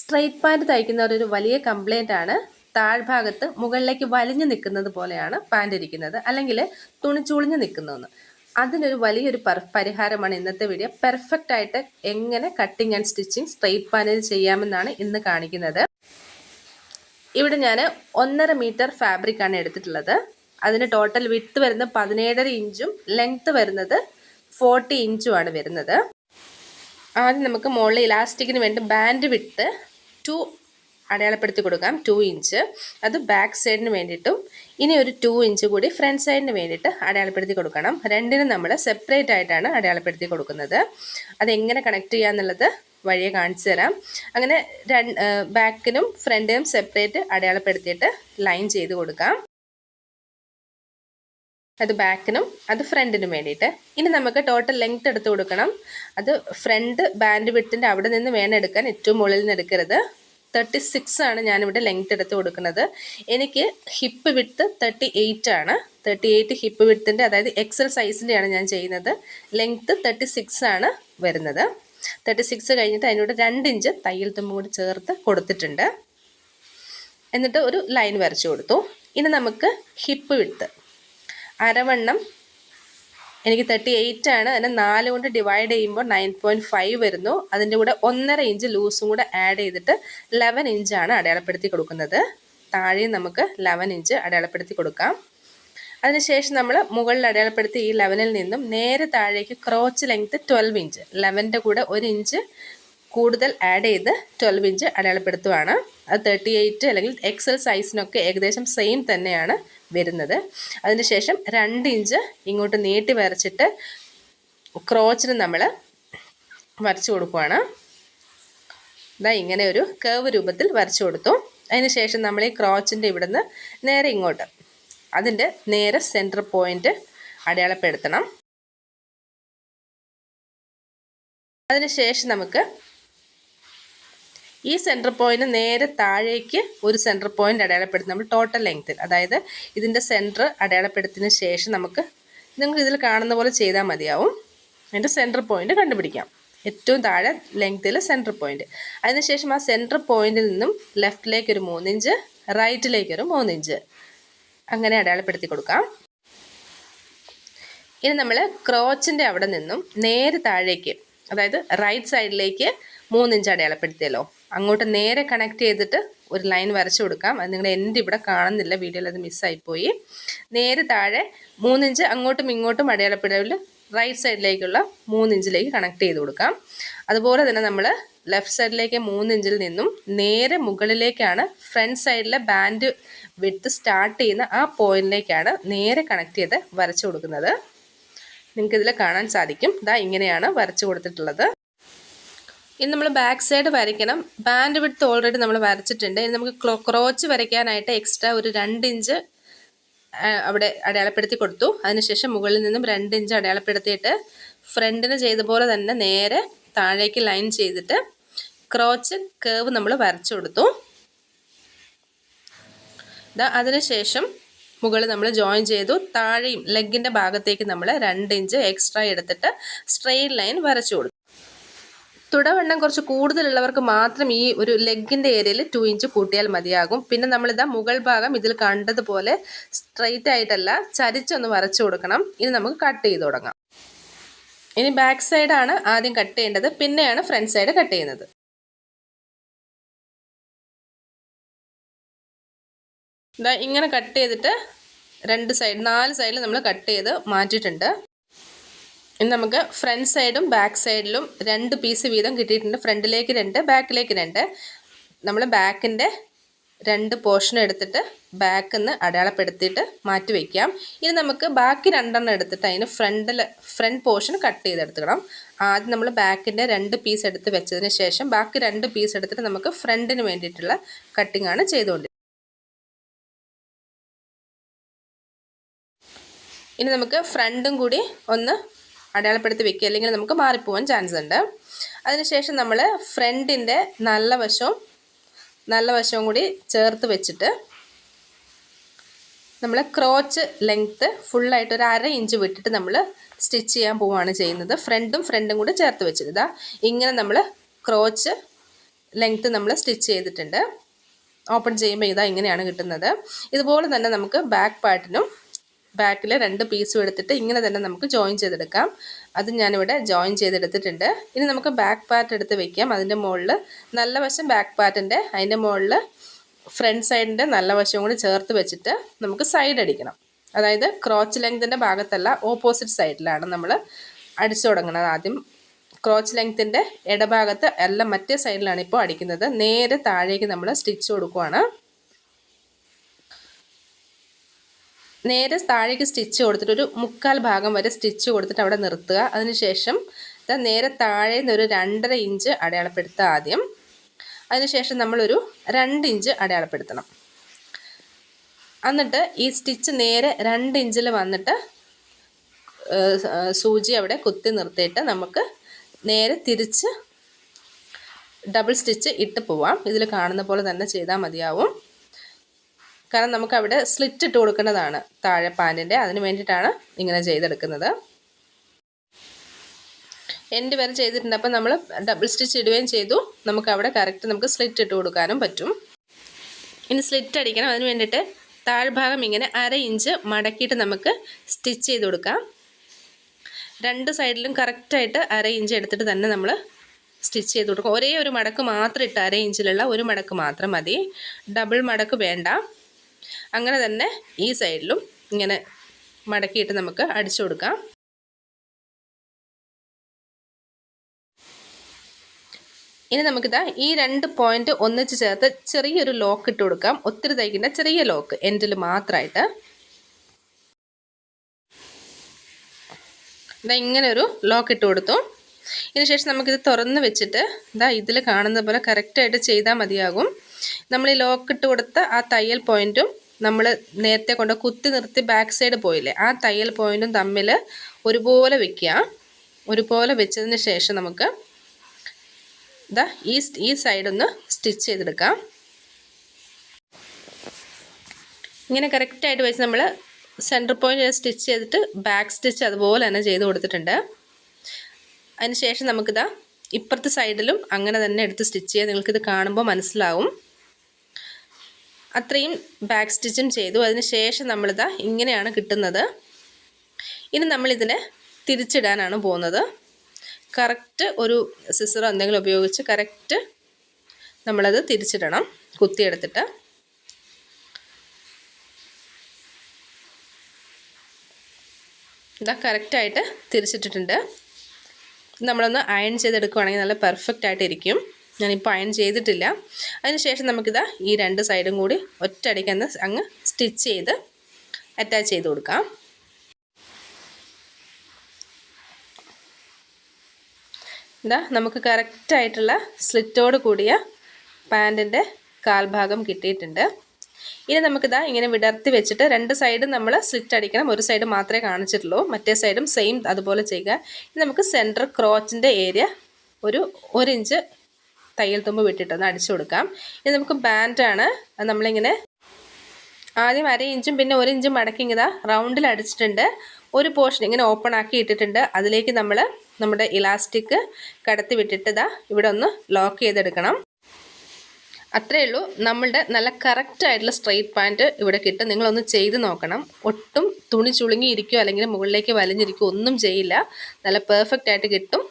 Straight pant തയ്ക്കുന്നവരൊരു വലിയ complaint ആണ് താഴ്ഭാഗത്ത് മുകളിലേക്ക് വലിഞ്ഞു നിൽക്കുന്നത് പോലെയാണ് പാൻറ് ഇരിക്കുന്നത്, അല്ലെങ്കിൽ തുണി ചുളിഞ്ഞു നിൽക്കുന്നതെന്ന്. അതിനൊരു വലിയൊരു പരിഹാരമാണ് ഇന്നത്തെ വീഡിയോ. പെർഫെക്റ്റ് ആയിട്ട് എങ്ങനെ കട്ടിങ് ആൻഡ് സ്റ്റിച്ചിങ് സ്ട്രെയിറ്റ് പാൻറിൽ ചെയ്യാമെന്നാണ് ഇന്ന് കാണിക്കുന്നത്. ഇവിടെ ഞാൻ 1.5 മീറ്റർ ഫാബ്രിക് ആണ് എടുത്തിട്ടുള്ളത്. അതിന് ടോട്ടൽ വിഡ്ത്ത് വരുന്നത് 17.5 ഇഞ്ചും ലെങ്ത്ത് വരുന്നത് 40 ഇഞ്ചുമാണ് വരുന്നത്. ആദ്യം നമുക്ക് മുകളിൽ ഇലാസ്റ്റിക്കിന് വേണ്ടി ബാൻഡ് വിഡ്ത്ത് 2 അടയാളപ്പെടുത്തി കൊടുക്കാം, 2 ഇഞ്ച്. അത് ബാക്ക് സൈഡിന് വേണ്ടിയിട്ടും ഇനി ഒരു 2 ഇഞ്ച് കൂടി ഫ്രണ്ട് സൈഡിന് വേണ്ടിയിട്ട് അടയാളപ്പെടുത്തി കൊടുക്കണം. രണ്ടിനും നമ്മൾ സെപ്പറേറ്റ് ആയിട്ടാണ് അടയാളപ്പെടുത്തി കൊടുക്കുന്നത്. അതെങ്ങനെ കണക്ട് ചെയ്യാന്നുള്ളത് വഴിയെ കാണിച്ചു തരാം. അങ്ങനെ ബാക്കിനും ഫ്രണ്ടിനും സെപ്പറേറ്റ് അടയാളപ്പെടുത്തിയിട്ട് ലൈൻ ചെയ്ത് കൊടുക്കാം. അത് ബാക്കിനും അത് ഫ്രണ്ടിനും വേണ്ടിയിട്ട്. ഇനി നമുക്ക് ടോട്ടൽ ലെങ്ത് എടുത്ത് കൊടുക്കണം. അത് ഫ്രണ്ട് ബാൻഡ് വിഡ്ത്തിൻ്റെ അവിടെ നിന്ന് വേണം എടുക്കാൻ, ഏറ്റവും മുകളിൽ നിന്ന് എടുക്കരുത്. 36 ആണ് ഞാനിവിടെ ലെങ്ത് എടുത്ത് കൊടുക്കുന്നത്. എനിക്ക് ഹിപ്പ് വിഡ്ത്ത് 38 ആണ്. 38 ഹിപ്പ് വിഡ്ത്തിൻ്റെ, അതായത് എക്സൽ സൈസിൻ്റെയാണ് ഞാൻ ചെയ്യുന്നത്. ലെങ്ത്ത് 36 ആണ് വരുന്നത്. 36 കഴിഞ്ഞിട്ട് അതിനോട് 2 ഇഞ്ച് തയ്യൽ തുമ്പും കൂടി ചേർത്ത് കൊടുത്തിട്ടുണ്ട്. എന്നിട്ട് ഒരു ലൈൻ വരച്ചു കൊടുത്തു. ഇനി നമുക്ക് ഹിപ്പ് വിഡ്ത്ത് അരവണ്ണം എനിക്ക് 38 ആണ്. അതിനെ 4 കൊണ്ട് ഡിവൈഡ് ചെയ്യുമ്പോൾ 9.5 വരുന്നു. അതിൻ്റെ കൂടെ 1.5 ഇഞ്ച് ലൂസും കൂടെ ആഡ് ചെയ്തിട്ട് 11 ഇഞ്ചാണ് അടയാളപ്പെടുത്തി കൊടുക്കുന്നത്. താഴെയും നമുക്ക് 11 ഇഞ്ച് അടയാളപ്പെടുത്തി കൊടുക്കാം. അതിനുശേഷം നമ്മൾ മുകളിൽ അടയാളപ്പെടുത്തി ഈ 11ൽ നിന്നും നേരെ താഴേക്ക് ക്രോച്ച് ലെങ്ത്ത് 12 ഇഞ്ച്, 11ൻ്റെ കൂടെ 1 ഇഞ്ച് കൂടുതൽ ആഡ് ചെയ്ത് 12 ഇഞ്ച് അടയാളപ്പെടുത്തുകയാണ്. അത് 38 അല്ലെങ്കിൽ എക്സൽ സൈസിനൊക്കെ ഏകദേശം സെയിം തന്നെയാണ് വരുന്നത്. അതിനുശേഷം 2 ഇഞ്ച് ഇങ്ങോട്ട് നീട്ടി വരച്ചിട്ട് ക്രോച്ചിന് നമ്മൾ വരച്ചു കൊടുക്കുകയാണ്. ഇതാ ഇങ്ങനെ ഒരു കേവ് രൂപത്തിൽ വരച്ചു കൊടുത്തു. അതിനുശേഷം നമ്മൾ ഈ ക്രോച്ചിൻ്റെ ഇവിടുന്ന് നേരെ ഇങ്ങോട്ട് അതിൻ്റെ നേരെ സെൻറ്റർ പോയിൻ്റ് അടയാളപ്പെടുത്തണം. അതിനുശേഷം നമുക്ക് ഈ സെൻറ്റർ പോയിൻ്റ് നേരെ താഴേക്ക് ഒരു സെൻറ്റർ പോയിൻ്റ് അടയാളപ്പെടുത്തി നമ്മൾ ടോട്ടൽ ലെങ്ത്തിൽ, അതായത് ഇതിൻ്റെ സെൻറ്റർ അടയാളപ്പെടുത്തിയതിന് ശേഷം നമുക്ക് നിങ്ങൾക്ക് ഇതിൽ കാണുന്ന പോലെ ചെയ്താൽ മതിയാവും. അതിൻ്റെ സെൻറ്റർ പോയിൻ്റ് കണ്ടുപിടിക്കാം. ഏറ്റവും താഴെ ലെങ്ത്തിൽ സെൻറ്റർ പോയിൻ്റ്. അതിനുശേഷം ആ സെൻറ്റർ പോയിൻറ്റിൽ നിന്നും ലെഫ്റ്റിലേക്ക് ഒരു 3 ഇഞ്ച്, റൈറ്റിലേക്ക് ഒരു 3 ഇഞ്ച് അങ്ങനെ അടയാളപ്പെടുത്തി കൊടുക്കാം. ഇനി നമ്മൾ ക്രോച്ചിൻ്റെ അവിടെ നിന്നും നേരെ താഴേക്ക്, അതായത് റൈറ്റ് സൈഡിലേക്ക് 3 ഇഞ്ച് അടയാളപ്പെടുത്തിയല്ലോ, അങ്ങോട്ട് നേരെ കണക്ട് ചെയ്തിട്ട് ഒരു ലൈൻ വരച്ചു കൊടുക്കാം. അത് നിങ്ങളുടെ എൻ്റെ ഇവിടെ കാണുന്നില്ല, വീഡിയോയിൽ അത് മിസ്സായിപ്പോയി. നേരെ താഴെ 3 ഇഞ്ച് അങ്ങോട്ടും ഇങ്ങോട്ടും അടയാളപ്പെടുത്തൽ റൈറ്റ് സൈഡിലേക്കുള്ള 3 ഇഞ്ചിലേക്ക് കണക്ട് ചെയ്ത് കൊടുക്കാം. അതുപോലെ തന്നെ നമ്മൾ ലെഫ്റ്റ് സൈഡിലേക്ക് 3 ഇഞ്ചിൽ നിന്നും നേരെ മുകളിലേക്കാണ് ഫ്രണ്ട് സൈഡിലെ ബാൻഡ് വിഡ്ത്ത് സ്റ്റാർട്ട് ചെയ്യുന്ന ആ പോയിന്റിലേക്കാണ് നേരെ കണക്ട് ചെയ്ത് വരച്ചു കൊടുക്കുന്നത്. നിങ്ങൾക്കിതിൽ കാണാൻ സാധിക്കും. ഇതാ ഇങ്ങനെയാണ് വരച്ചു കൊടുത്തിട്ടുള്ളത്. ഇനി നമ്മൾ ബാക്ക് സൈഡ് വരയ്ക്കണം. ബാൻഡ് വിഡ്ത്ത് ഓൾറെഡി നമ്മൾ വരച്ചിട്ടുണ്ട്. ഇനി നമുക്ക് ക്രോച്ച് വരയ്ക്കാനായിട്ട് എക്സ്ട്രാ ഒരു 2 ഇഞ്ച് അവിടെ അടയാളപ്പെടുത്തി കൊടുത്തു. അതിനുശേഷം മുകളിൽ നിന്നും 2 ഇഞ്ച് അടയാളപ്പെടുത്തിയിട്ട് ഫ്രണ്ടിന് ചെയ്ത പോലെ തന്നെ നേരെ താഴേക്ക് ലൈൻ ചെയ്തിട്ട് ക്രോച്ച് കേവ് നമ്മൾ വരച്ചു കൊടുത്തു. അതിനുശേഷം മുകളിൽ നമ്മൾ ജോയിൻ ചെയ്തു. താഴെയും ലെഗിൻ്റെ ഭാഗത്തേക്ക് നമ്മൾ 2 ഇഞ്ച് എക്സ്ട്രാ എടുത്തിട്ട് സ്ട്രെയിറ്റ് ലൈൻ വരച്ചു കൊടുത്തു. തുടവണ്ണം കുറച്ച് കൂടുതലുള്ളവർക്ക് മാത്രം ഈ ഒരു ലെഗിൻ്റെ ഏരിയയിൽ 2 ഇഞ്ച് കൂട്ടിയാൽ മതിയാകും. പിന്നെ നമ്മളിതാ മുകൾ ഭാഗം ഇതിൽ കണ്ടതുപോലെ സ്ട്രെയിറ്റ് ആയിട്ടല്ല, ചരിച്ചൊന്ന് വരച്ചു കൊടുക്കണം. ഇനി നമുക്ക് കട്ട് ചെയ്ത് തുടങ്ങാം. ഇനി ബാക്ക് സൈഡാണ് ആദ്യം കട്ട് ചെയ്യേണ്ടത്, പിന്നെയാണ് ഫ്രണ്ട് സൈഡ് കട്ട് ചെയ്യുന്നത്. ഇതാ ഇങ്ങനെ കട്ട് ചെയ്തിട്ട് 4 സൈഡിൽ നമ്മൾ കട്ട് ചെയ്ത് മാറ്റിയിട്ടുണ്ട്. ഇനി നമുക്ക് ഫ്രണ്ട് സൈഡും ബാക്ക് സൈഡിലും 2 പീസ് വീതം കിട്ടിയിട്ടുണ്ട്. ഫ്രണ്ടിലേക്ക് 2, ബാക്കിലേക്ക് 2. നമ്മൾ ബാക്കിൻ്റെ 2 പോർഷൻ എടുത്തിട്ട് ബാക്കിൽ നിന്ന് അടയാളപ്പെടുത്തിയിട്ട് മാറ്റി വയ്ക്കാം. ഇനി നമുക്ക് ബാക്കി 2 എടുത്തിട്ട് അതിന് ഫ്രണ്ട് പോർഷൻ കട്ട് ചെയ്തെടുക്കണം. ആദ്യം നമ്മൾ ബാക്കിൻ്റെ 2 പീസ് എടുത്ത് വെച്ചതിന് ശേഷം ബാക്കി 2 പീസ് എടുത്തിട്ട് നമുക്ക് ഫ്രണ്ടിന് വേണ്ടിയിട്ടുള്ള കട്ടിംഗ് ആണ് ചെയ്തുകൊണ്ടിരിക്കുന്നത്. ഇനി നമുക്ക് ഫ്രണ്ടും കൂടി ഒന്ന് അടയാളപ്പെടുത്തി വെക്കുക, അല്ലെങ്കിൽ നമുക്ക് മാറിപ്പോവാൻ ചാൻസ് ഉണ്ട്. അതിനുശേഷം നമ്മൾ ഫ്രണ്ടിൻ്റെ നല്ല വശവും കൂടി ചേർത്ത് വെച്ചിട്ട് നമ്മൾ ക്രോച്ച് ലെങ്ത്ത് ഫുള്ളായിട്ട് ഒരു 1/2 ഇഞ്ച് വിട്ടിട്ട് നമ്മൾ സ്റ്റിച്ച് ചെയ്യാൻ പോവുകയാണ് ചെയ്യുന്നത്. ഫ്രണ്ടും കൂടി ചേർത്ത് വെച്ചിട്ട് ഇതാ ഇങ്ങനെ നമ്മൾ ക്രോച്ച് ലെങ്ത്ത് നമ്മൾ സ്റ്റിച്ച് ചെയ്തിട്ടുണ്ട്. ഓപ്പൺ ചെയ്യുമ്പോൾ ഇതാ ഇങ്ങനെയാണ് കിട്ടുന്നത്. ഇതുപോലെ തന്നെ നമുക്ക് ബാക്ക് പാർട്ടിനും ബാക്കിൽ 2 പീസും എടുത്തിട്ട് ഇങ്ങനെ തന്നെ നമുക്ക് ജോയിൻ ചെയ്തെടുക്കാം. അത് ഞാനിവിടെ ജോയിൻ ചെയ്തെടുത്തിട്ടുണ്ട്. ഇനി നമുക്ക് ബാക്ക് പാർട്ട് എടുത്ത് വെക്കാം. അതിൻ്റെ മുകളിൽ നല്ല വശം ബാക്ക് പാർട്ടിൻ്റെ, അതിൻ്റെ മുകളിൽ ഫ്രണ്ട് സൈഡിൻ്റെ നല്ല വശം കൂടി ചേർത്ത് വെച്ചിട്ട് നമുക്ക് സൈഡ് അടിക്കണം. അതായത് ക്രോച്ച് ലെങ്തിൻ്റെ ഭാഗത്തല്ല, ഓപ്പോസിറ്റ് സൈഡിലാണ് നമ്മൾ അടിച്ചു തുടങ്ങുന്നത്. ആദ്യം ക്രോച്ച് ലെങ്ത്തിൻ്റെ ഇടഭാഗത്ത് അല്ല, മറ്റേ സൈഡിലാണ് ഇപ്പോൾ അടിക്കുന്നത്. നേരെ താഴേക്ക് നമ്മൾ സ്റ്റിച്ച് കൊടുക്കുവാണ്. നേരെ താഴേക്ക് സ്റ്റിച്ച് കൊടുത്തിട്ട് ഒരു 1/4 ഭാഗം വരെ സ്റ്റിച്ച് കൊടുത്തിട്ട് അവിടെ നിർത്തുക. അതിനുശേഷം നേരെ താഴെ നിന്ന് ഒരു 2.5 ഇഞ്ച് അടയാളപ്പെടുത്തുക ആദ്യം. അതിനുശേഷം നമ്മളൊരു 2 ഇഞ്ച് അടയാളപ്പെടുത്തണം. എന്നിട്ട് ഈ സ്റ്റിച്ച് നേരെ 2 ഇഞ്ചിൽ വന്നിട്ട് സൂചി അവിടെ കുത്തി നിർത്തിയിട്ട് നമുക്ക് നേരെ തിരിച്ച് ഡബിൾ സ്റ്റിച്ച് ഇട്ട് പോവാം. ഇതിൽ കാണുന്ന പോലെ തന്നെ ചെയ്താൽ മതിയാവും. കാരണം നമുക്ക് അവിടെ സ്ലിറ്റ് ഇട്ട് കൊടുക്കേണ്ടതാണ് താഴെ പാൻറ്റിൻ്റെ. അതിന് വേണ്ടിയിട്ടാണ് ഇങ്ങനെ ചെയ്തെടുക്കുന്നത്. എൻഡ് വരെ ചെയ്തിട്ടുണ്ട്. അപ്പം നമ്മൾ ഡബിൾ സ്റ്റിച്ച് ഇടുകയും ചെയ്തു. നമുക്ക് അവിടെ കറക്റ്റ് നമുക്ക് സ്ലിറ്റ് ഇട്ട് കൊടുക്കാനും പറ്റും. ഇനി സ്ലിറ്റ് അടിക്കണം. അതിന് വേണ്ടിയിട്ട് താഴ്ഭാഗം ഇങ്ങനെ 1/2 ഇഞ്ച് മടക്കിയിട്ട് നമുക്ക് സ്റ്റിച്ച് ചെയ്ത് കൊടുക്കാം. 2 സൈഡിലും കറക്റ്റായിട്ട് 1/2 ഇഞ്ച് എടുത്തിട്ട് തന്നെ നമ്മൾ സ്റ്റിച്ച് ചെയ്ത് കൊടുക്കും. ഒരേ ഒരു മടക്ക് മാത്രം ഇട്ട് 1/2 ഇഞ്ചിലുള്ള ഒരു മടക്ക് മാത്രം മതി. ഡബിൾ മടക്ക് വേണ്ട. അങ്ങനെ തന്നെ ഈ സൈഡിലും ഇങ്ങനെ മടക്കിയിട്ട് നമുക്ക് അടിച്ചു കൊടുക്കാം. ഇനി നമുക്കിതാ ഈ 2 പോയിന്റ് ഒന്നിച്ച് ചേർത്ത് ചെറിയൊരു ലോക്ക് ഇട്ട് കൊടുക്കാം. ഒത്തിരി തയ്ക്കേണ്ട, ചെറിയ ലോക്ക് എൻഡിൽ മാത്രമായിട്ട്. ഇതാ ഇങ്ങനെ ഒരു ലോക്ക് ഇട്ട് കൊടുത്തു. ഇതിനുശേഷം നമുക്കിത് തുറന്ന് വെച്ചിട്ട് ഇതാ ഇതിൽ കാണുന്ന പോലെ കറക്റ്റായിട്ട് ചെയ്താൽ മതിയാകും. നമ്മൾ ഈ ലോക്ക് ഇട്ട് കൊടുത്ത ആ തയ്യൽ പോയിൻറ്റും നമ്മൾ നേരത്തെ കൊണ്ട് കുത്തി നിർത്തി ബാക്ക് സൈഡ് പോയില്ലേ, ആ തയ്യൽ പോയിൻറ്റും തമ്മിൽ ഒരുപോലെ വെക്കുക. ഒരുപോലെ വെച്ചതിന് ശേഷം നമുക്ക് ഇതാ ഈ സൈഡൊന്ന് സ്റ്റിച്ച് ചെയ്തെടുക്കാം. ഇങ്ങനെ കറക്റ്റായിട്ട് വെച്ച് നമ്മൾ സെൻറ്റർ പോയിൻ്റ് സ്റ്റിച്ച് ചെയ്തിട്ട് ബാക്ക് സ്റ്റിച്ച് അതുപോലെ തന്നെ ചെയ്ത് കൊടുത്തിട്ടുണ്ട്. അതിന് ശേഷം നമുക്കിതാ ഇപ്പുറത്തെ സൈഡിലും അങ്ങനെ തന്നെ എടുത്ത് സ്റ്റിച്ച് ചെയ്യാം. നിങ്ങൾക്കിത് കാണുമ്പോൾ മനസ്സിലാവും. അത്രയും ബാക്ക് സ്റ്റിച്ചും ചെയ്തു. അതിന് ശേഷം നമ്മളിതാ ഇങ്ങനെയാണ് കിട്ടുന്നത്. ഇനി നമ്മളിതിനെ തിരിച്ചിടാനാണ് പോകുന്നത്. കറക്റ്റ് ഒരു സിസറോ എന്തെങ്കിലും ഉപയോഗിച്ച് കറക്റ്റ് നമ്മളത് തിരിച്ചിടണം, കുത്തിയെടുത്തിട്ട്. ഇതാ കറക്റ്റായിട്ട് തിരിച്ചിട്ടിട്ടുണ്ട്. നമ്മളൊന്ന് അയൺ ചെയ്തെടുക്കുകയാണെങ്കിൽ നല്ല പെർഫെക്റ്റ് ആയിട്ടിരിക്കും. ഞാനിപ്പോൾ അയൺ ചെയ്തിട്ടില്ല. അതിനുശേഷം നമുക്കിതാ ഈ 2 സൈഡും കൂടി ഒറ്റയടിക്ക് അങ്ങ് സ്റ്റിച്ച് ചെയ്ത് അറ്റാച്ച് ചെയ്ത് കൊടുക്കാം. ഇതാ നമുക്ക് കറക്റ്റായിട്ടുള്ള സ്ലിറ്റോട് കൂടിയ പാൻറ്റിൻ്റെ കാൽഭാഗം കിട്ടിയിട്ടുണ്ട്. ഇനി നമുക്കിതാ ഇങ്ങനെ വിടർത്തി വെച്ചിട്ട് 2 സൈഡും നമ്മൾ സ്ലിറ്റ് അടിക്കണം. ഒരു സൈഡ് മാത്രമേ കാണിച്ചിട്ടുള്ളൂ, മറ്റേ സൈഡും സെയിം അതുപോലെ ചെയ്യുക. ഇനി നമുക്ക് സെൻറ്റർ ക്രോച്ചിൻ്റെ ഏരിയ ഒരു 1 ഇഞ്ച് തയ്യൽ തുമ്പ് വിട്ടിട്ടൊന്ന് അടിച്ചു കൊടുക്കാം. ഇനി നമുക്ക് ബാൻഡാണ്. നമ്മളിങ്ങനെ ആദ്യം 1/2 ഇഞ്ചും പിന്നെ 1 ഇഞ്ചും മടക്കി ഇതാ റൗണ്ടിൽ അടിച്ചിട്ടുണ്ട്. ഒരു പോർഷൻ ഇങ്ങനെ ഓപ്പൺ ആക്കി ഇട്ടിട്ടുണ്ട്. അതിലേക്ക് നമ്മൾ നമ്മുടെ ഇലാസ്റ്റിക് കടത്തി വിട്ടിട്ട് ഇതാ ഇവിടെ ഒന്ന് ലോക്ക് ചെയ്തെടുക്കണം. അത്രയേ ഉള്ളൂ. നമ്മളുടെ നല്ല കറക്റ്റായിട്ടുള്ള സ്ട്രെയിറ്റ് പാൻറ്റ് ഇവിടെ കിട്ടും. നിങ്ങളൊന്ന് ചെയ്ത് നോക്കണം. ഒട്ടും തുണി ചുളുങ്ങിയിരിക്കുകയോ അല്ലെങ്കിൽ മുകളിലേക്ക് വലിഞ്ഞിരിക്കുകയോ ഒന്നും ചെയ്യില്ല. നല്ല പെർഫെക്റ്റ് ആയിട്ട് കിട്ടും.